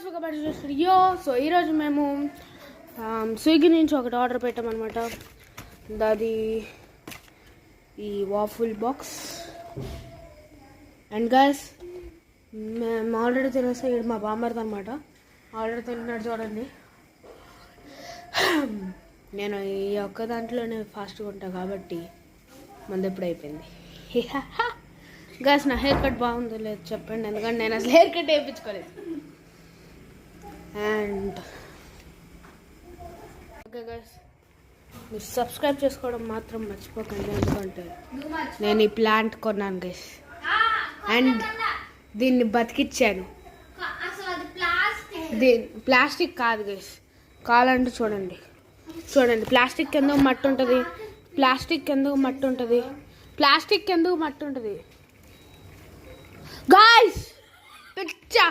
Guys welcome back to studio. So ఈరోజు మేము Swiggy నుంచి ఒకటి ఆర్డర్ పెట్టామన్నమాట. అది ఈ వాఫుల్ బాక్స్. అండ్ గైస్ మేము ఆల్రెడీ తినేస్తే ఇది మా బామ్మర్ది అనమాట. ఆల్రెడీ తింటున్నాడు చూడండి. నేను ఈ ఒక్క దాంట్లోనే ఫాస్ట్గా ఉంటాను కాబట్టి మంది ఎప్పుడు అయిపోయింది. గైస్ నా హెయిర్ కట్ బాగుందో లేదు చెప్పండి, ఎందుకంటే నేను అసలు హెయిర్ కట్ వేయించుకోలేదు. అండ్ ఓకే గైస్, మీరు సబ్స్క్రైబ్ చేసుకోవడం మాత్రం మర్చిపోకండి, ఎందుకంటే నేను ఈ ప్లాంట్ కొన్నాను గైస్. అండ్ దీన్ని బతికిచ్చాను. ప్లాస్టిక్ కాదు గైస్, కావాలంటే చూడండి చూడండి. ప్లాస్టిక్ ఎందుకు మట్టి ఉంటుంది, ప్లాస్టిక్ ఎందుకు మట్టి ఉంటుంది, ప్లాస్టిక్ ఎందుకు మట్టి ఉంటుంది గైస్. పిచ్చా